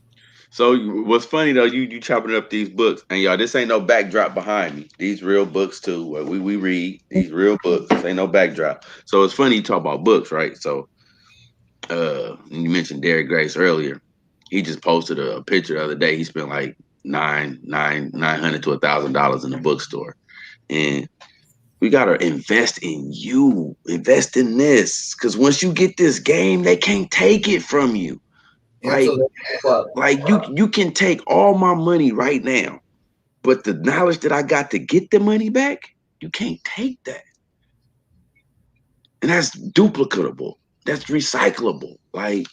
So what's funny though, you chopping up these books, and y'all, this ain't no backdrop behind me. These real books too. Where we read these real books. This ain't no backdrop. So it's funny you talk about books, right? So you mentioned Derek Grace earlier. He just posted a picture the other day. He spent like $900 to $1,000 in the bookstore, and we gotta invest in you. Invest in this, because once you get this game, they can't take it from you. Like you can take all my money right now, but the knowledge that I got to get the money back, you can't take that. And that's duplicatable. That's recyclable. Like,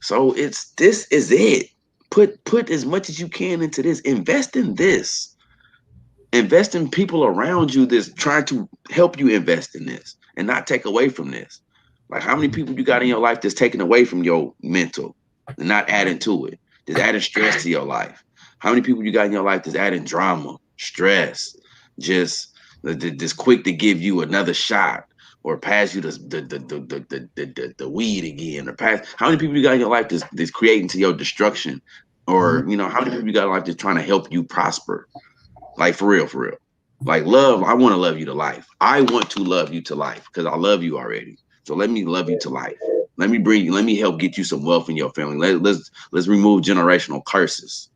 so this is it. Put as much as you can into this. Invest in this. Invest in people around you that's trying to help you invest in this and not take away from this. Like, how many people you got in your life that's taking away from your mental and not adding to it? That's adding stress to your life. How many people you got in your life that's adding drama, stress, just quick to give you another shot or pass you the weed again, or pass. How many people you got in your life that's creating to your destruction, or how many people you got in life that's trying to help you prosper? Like for real, for real. Like love, I want to love you to life. I want to love you to life because I love you already. So let me love you to life. Let me help get you some wealth in your family. Let's remove generational curses.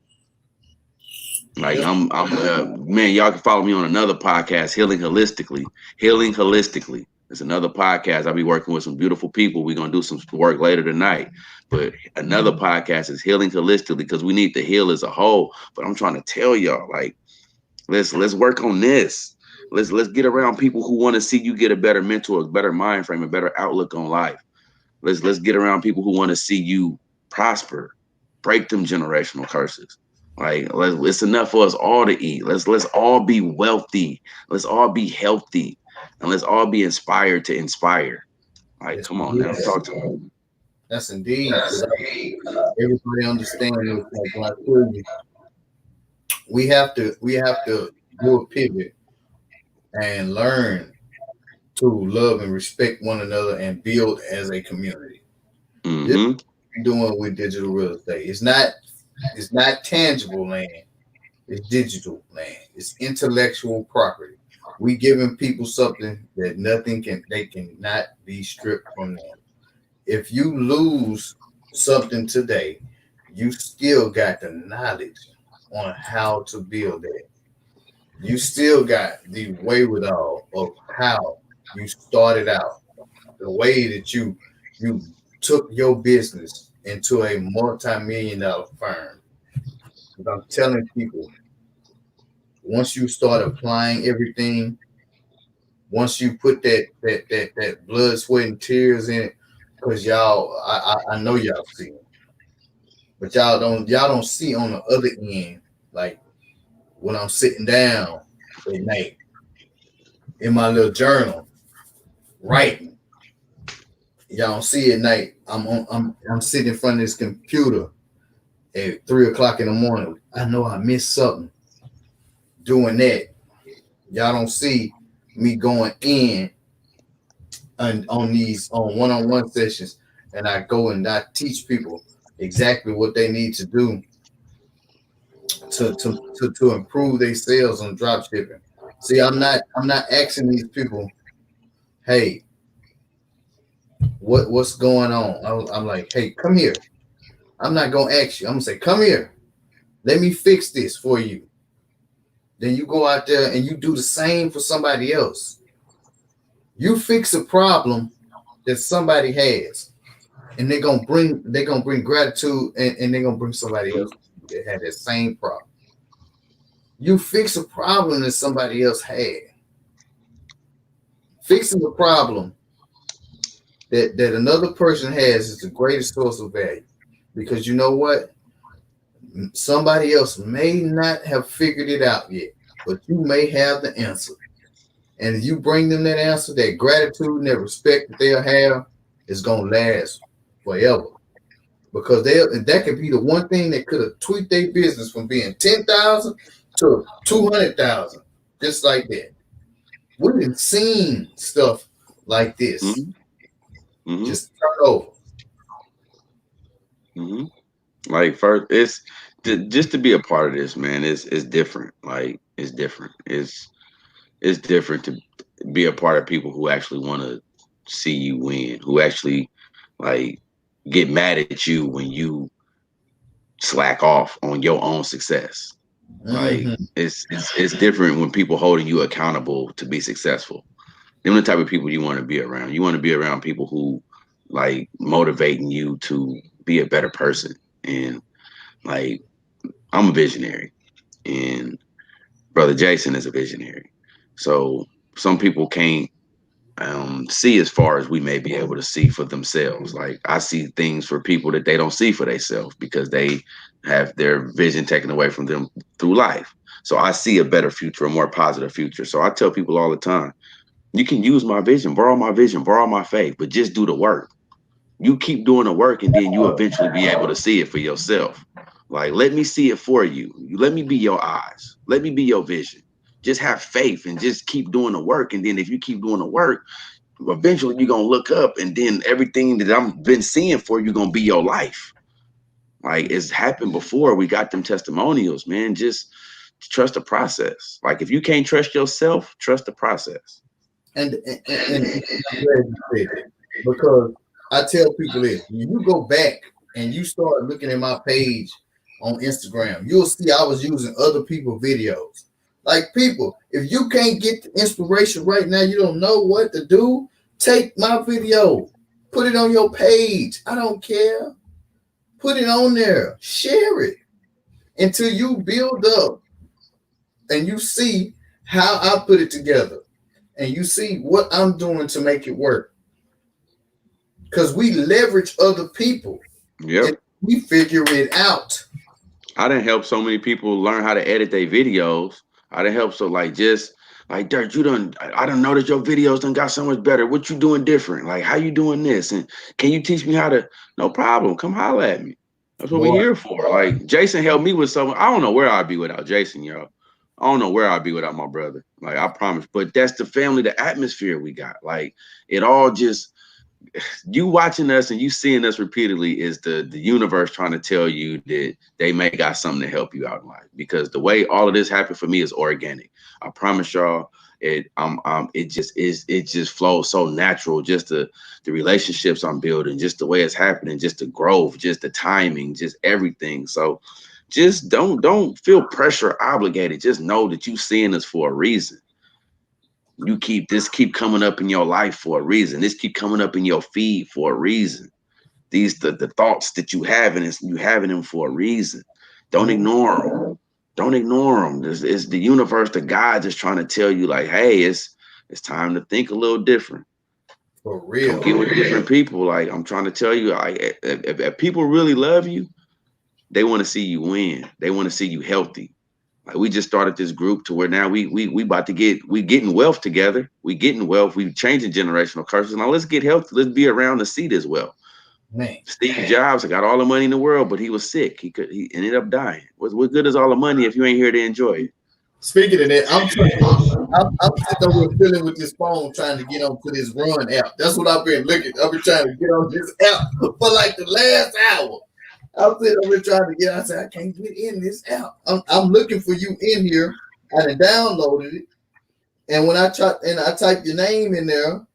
Like man, y'all can follow me on another podcast, Healing Holistically. Healing Holistically. It's another podcast. I'll be working with some beautiful people. We're gonna do some work later tonight. But another podcast is Healing Holistically because we need to heal as a whole. But I'm trying to tell y'all, like, let's work on this. Let's get around people who want to see you get a better mental, a better mind frame, a better outlook on life. Let's get around people who want to see you prosper, break them generational curses. Like it's enough for us all to eat. Let's all be wealthy. Let's all be healthy, and let's all be inspired to inspire. Like, come on now, talk to me. That's indeed. Everybody understands this. Like when I tell you, we have to do a pivot and learn to love and respect one another and build as a community. This is what we're doing with digital real estate. It's not tangible land. It's digital land. It's intellectual property. We giving people something that they cannot be stripped from them. If you lose something today, you still got the knowledge on how to build it. You still got the wherewithal of how you started out, the way that you took your business into a multi-million-dollar firm. But I'm telling people, once you start applying everything, once you put that blood, sweat, and tears in it, because I know y'all see it, but y'all don't see on the other end, like when I'm sitting down at night in my little journal writing. Y'all don't see at night. I'm sitting in front of this computer at 3 o'clock in the morning. I know I missed something doing that. Y'all don't see me going in on one-on-one sessions, and I go and I teach people exactly what they need to do to improve their sales on drop shipping. See, I'm not asking these people, hey, what's going on? I'm like, hey, come here. I'm not gonna ask you. I'm gonna say, come here. Let me fix this for you. Then you go out there and you do the same for somebody else. You fix a problem that somebody has, and they're gonna bring gratitude, and they're gonna bring somebody else that had that same problem. You fix a problem that somebody else had. Fixing the problem that another person has is the greatest source of value, because you know what? Somebody else may not have figured it out yet, but you may have the answer. And if you bring them that answer, that gratitude and that respect that they'll have is gonna last forever. Because that could be the one thing that could have tweaked their business from being 10,000 to 200,000, just like that. We've seen stuff like this. Just turn over. Like first, it's just to be a part of this, man. It's different. Like it's different. It's different to be a part of people who actually want to see you win, who actually like get mad at you when you slack off on your own success. Like it's different when people holding you accountable to be successful. Them the type of people you want to be around. You want to be around people who like motivating you to be a better person. And like I'm a visionary, and Brother Jason is a visionary. So some people can't see as far as we may be able to see for themselves. Like I see things for people that they don't see for themselves because they have their vision taken away from them through life. So I see a better future, a more positive future. So I tell people all the time, you can use my vision, borrow my faith, but just do the work. You keep doing the work, and then you eventually be able to see it for yourself. Like, let me see it for you. Let me be your eyes. Let me be your vision. Just have faith and just keep doing the work. And then if you keep doing the work, eventually you're gonna look up, and then everything that I've been seeing for you gonna be your life. Like, it's happened before. We got them testimonials, man. Just trust the process. Like, if you can't trust yourself, trust the process. And I'm glad you said that, because I tell people this: when you go back and you start looking at my page on Instagram, you'll see I was using other people's videos. Like, people, if you can't get the inspiration right now, you don't know what to do, take my video, put it on your page. I don't care. Put it on there, share it until you build up and you see how I put it together and you see what I'm doing to make it work. Because we leverage other people. Yep. And we figure it out. I done help so many people learn how to edit their videos. I done help, so like, just like, Dirt, I done noticed your videos done got so much better. What you doing different? Like, how you doing this? And can you teach me how to? No problem. Come holler at me. That's what we're here for. Like, Jason helped me with something. I don't know where I'd be without Jason, y'all. I don't know where I'd be without my brother. Like, I promise. But that's the family, the atmosphere we got. Like, it all just, you watching us and you seeing us repeatedly is the universe trying to tell you that they may got something to help you out in life. Because the way all of this happened for me is organic. I promise y'all, it just flows so natural. Just the relationships I'm building, just the way it's happening, just the growth, just the timing, just everything. So just don't feel pressure obligated. Just know that you seeing us for a reason. You keep coming up in your life for a reason. This keep coming up in your feed for a reason. These the thoughts that you having them for a reason. Don't ignore them. Don't ignore them. It's the universe, the God, just trying to tell you, like, hey, it's time to think a little different. For real. Come get with different people. Like, I'm trying to tell you, like, if people really love you, they want to see you win. They want to see you healthy. Like, we just started this group to where now we about to getting wealth together. We getting wealth. We changing generational curses. Now let's get healthy. Let's be around to see this wealth. Man. Steve Jobs got all the money in the world, but he was sick. He ended up dying. What good is all the money if you ain't here to enjoy it? Speaking of that, I'm sitting over feeling with this phone trying to get onto this Run app. That's what I've been looking. I've been trying to get on this app for like the last hour. I'm sitting over trying to get. I said I can't get in this app. I'm looking for you in here. I done downloaded it, and when I type your name in there,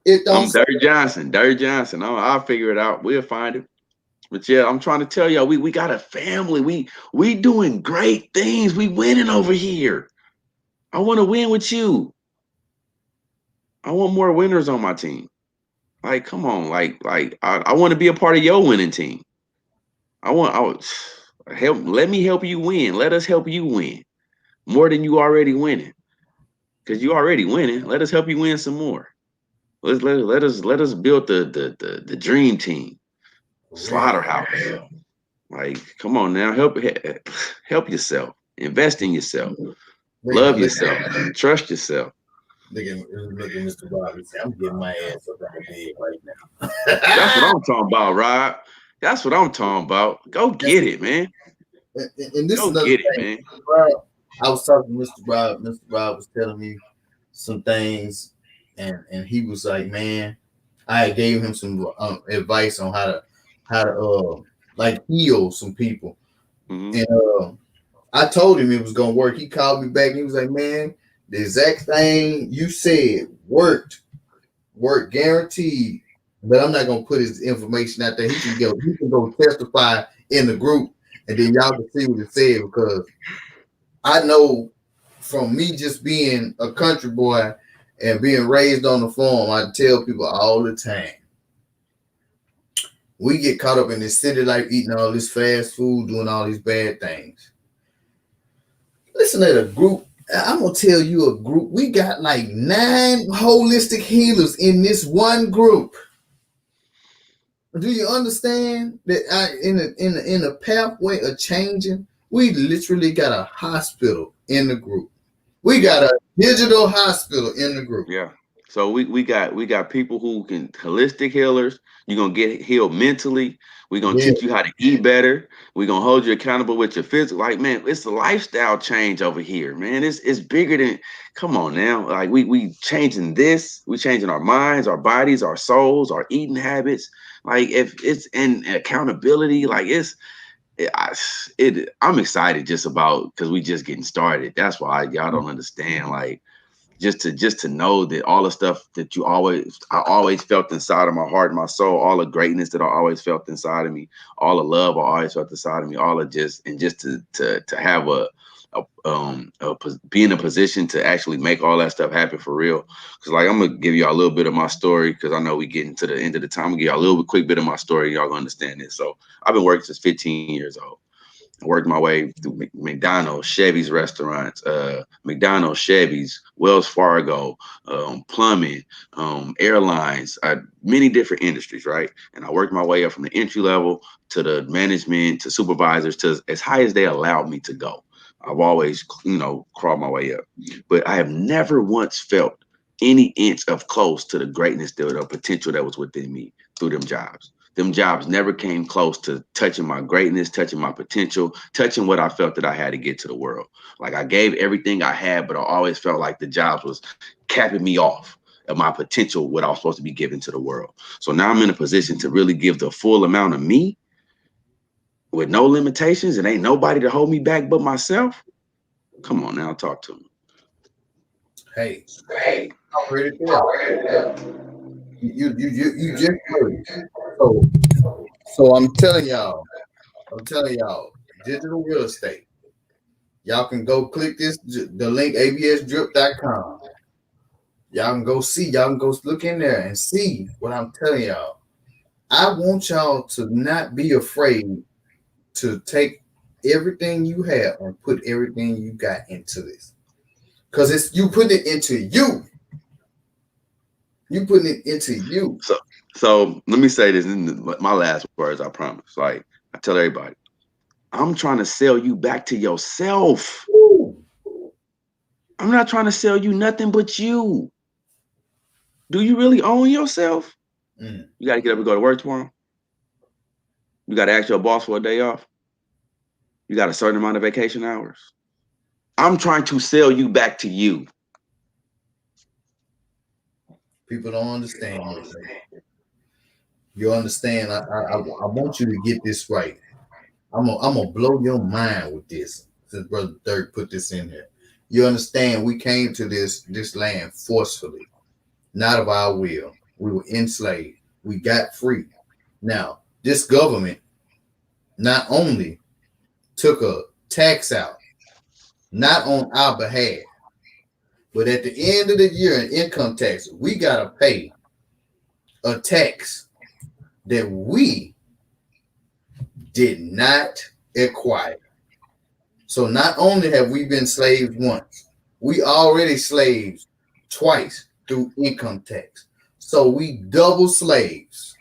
it don't. I'm Dirk Johnson. Dirk Johnson. I'll figure it out. We'll find it. But yeah, I'm trying to tell y'all, we got a family. We doing great things. We winning over here. I want to win with you. I want more winners on my team. Like, come on, like I want to be a part of your winning team. Let me help you win. Let us help you win more than you already winning. Because you already winning. Let us help you win some more. Let us build the dream team. Slaughterhouse. Like, come on now, help yourself. Invest in yourself. Love yourself. Trust yourself. Look at Mr. Rob. I'm getting my ass up on the bed right now. That's what I'm talking about, Rob. That's what I'm talking about. Go get it, man. And this Go get it, man. Rob, I was talking to Mr. Rob. Mr. Rob was telling me some things, and he was like, man, I gave him some advice on how to like heal some people. Mm-hmm. And I told him it was gonna work. He called me back and he was like, man, the exact thing you said worked guaranteed. But I'm not gonna put his information out there. He can go testify in the group, and then y'all can see what it said, because I know from me just being a country boy and being raised on the farm, I tell people all the time, we get caught up in this city life, eating all this fast food, doing all these bad things. Listen to the group. I'm going to tell you a group. We got like 9 holistic healers in this one group. Do you understand that in a pathway of changing, we literally got a hospital in the group. We got a digital hospital in the group. Yeah. So we got people who can holistic healers. You're gonna get healed mentally. We're gonna Yeah, teach you how to eat better. We're gonna hold you accountable with your physical. Like, man, it's a lifestyle change over here, man. It's bigger than come on now. Like we changing this, we changing our minds, our bodies, our souls, our eating habits. Like if it's in accountability, like I'm excited just about because we just getting started. That's why y'all don't understand. Like just to know that all the stuff that I always felt inside of my heart and my soul, all the greatness that I always felt inside of me, all the love I always felt inside of me, all of just to have be in a position to actually make all that stuff happen for real. Because like I'm gonna give y'all a little bit of my story because I know we getting to the end of the time. I'm gonna give y'all a little bit quick bit of my story. Y'all gonna understand this. So I've been working since 15 years old. Worked my way through McDonald's, Chevy's restaurants, McDonald's, Chevy's, Wells Fargo, plumbing, airlines, many different industries, right? And I worked my way up from the entry level to the management to supervisors to as high as they allowed me to go. I've always, crawled my way up, but I have never once felt any inch of close to the greatness, the potential that was within me through them jobs. Them jobs never came close to touching my greatness, touching my potential, touching what I felt that I had to get to the world. Like I gave everything I had, but I always felt like the jobs was capping me off of my potential, what I was supposed to be giving to the world. So now I'm in a position to really give the full amount of me with no limitations and ain't nobody to hold me back but myself. Come on now, talk to me. hey, Hey, already there. You just heard it. So I'm telling y'all, digital real estate. Y'all can go click the link absdrip.com. Y'all can go see, y'all can go look in there and see what I'm telling y'all. I want y'all to not be afraid to take everything you have and put everything you got into this. Because it's you putting it into you. You putting it into you. So let me say this in my last words, I promise. Like I tell everybody, I'm trying to sell you back to yourself. Woo. I'm not trying to sell you nothing but you. Do you really own yourself? Mm. You got to get up and go to work tomorrow. You got to ask your boss for a day off. You got a certain amount of vacation hours. I'm trying to sell you back to you. People don't understand this. You understand? I want you to get this right. I'm gonna blow your mind with this. Since Brother Dirk put this in here, you understand? We came to this land forcefully, not of our will. We were enslaved. We got free. Now this government not only took a tax out, not on our behalf, but at the end of the year in income tax, we gotta pay a tax that we did not acquire. So not only have we been slaves once, we already slaves twice through income tax. So we double slaves.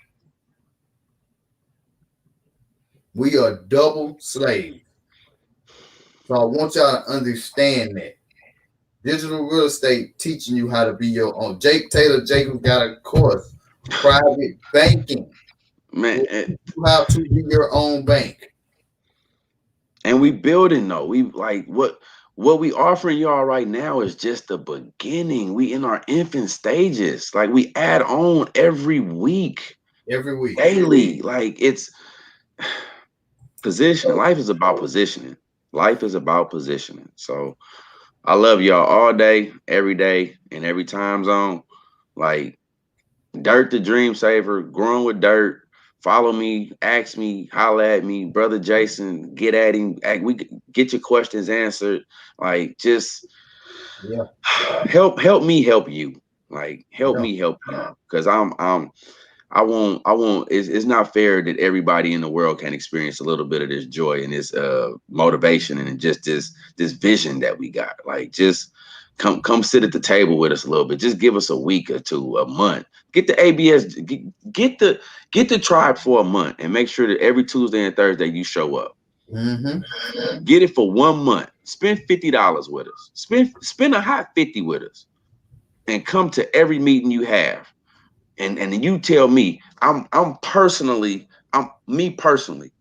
We are double slaves. So I want y'all to understand that. Digital real estate teaching you how to be your own. Jake Taylor Jacobs got a course, private banking. Man, How to be your own bank. and we building though. We like what we offering y'all right now is just the beginning. We in our infant stages. Like we add on every week, Every week. daily. Like it's positioning. Life is about positioning. Life is about positioning. So I love y'all all day, every day, in every time zone. Like Dirt the Dream Saver, growing with Dirt. Follow me, ask me, holla at me, brother Jason. Get at him. We get your questions answered. Like just Yeah. help me help you. Like help Yeah. me help you, because I won't. It's not fair that everybody in the world can experience a little bit of this joy and this motivation and just this vision that we got. Like just come sit at the table with us a little bit. Just give us a week or two, a month. Get the ABS, get the tribe for a month, and make sure that every Tuesday and Thursday you show up. Mm-hmm. Get it for 1 month. Spend $50 with us. Spend a hot 50 with us. and come to every meeting you have. And you tell me, I'm personally, me personally.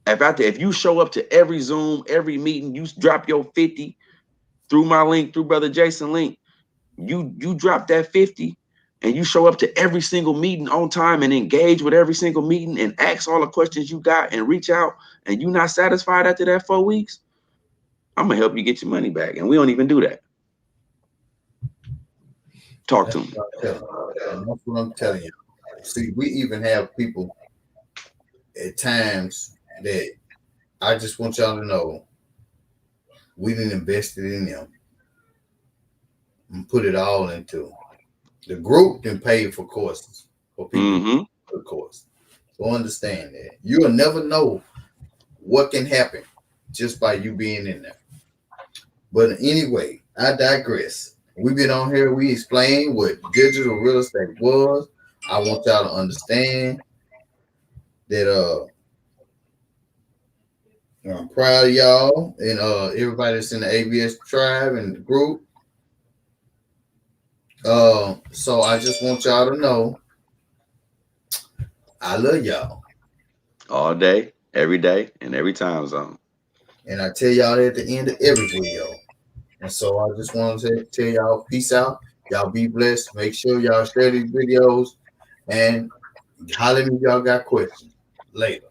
If you show up to every Zoom, every meeting, you drop your 50 through my link, through Brother Jason link, you drop that 50 and you show up to every single meeting on time and engage with every single meeting and ask all the questions you got and reach out, and you not satisfied after that 4 weeks, I'm gonna help you get your money back. And we don't even do that. Talk to me. That's what I'm telling you. See, we even have people at times that I just want y'all to know we didn't invest it in them and put it all into the group and pay for courses for people for the course. So understand that you'll never know what can happen just by you being in there. But anyway, I digress. We've been on here. We explained what digital real estate was. I want y'all to understand that I'm proud of y'all and everybody that's in the ABS tribe and the group. So I just want y'all to know I love y'all. All day, every day, and every time zone. And I tell y'all at the end of every video. And so I just want to tell y'all peace out. Y'all be blessed. Make sure y'all share these videos and holler if y'all got questions. Later.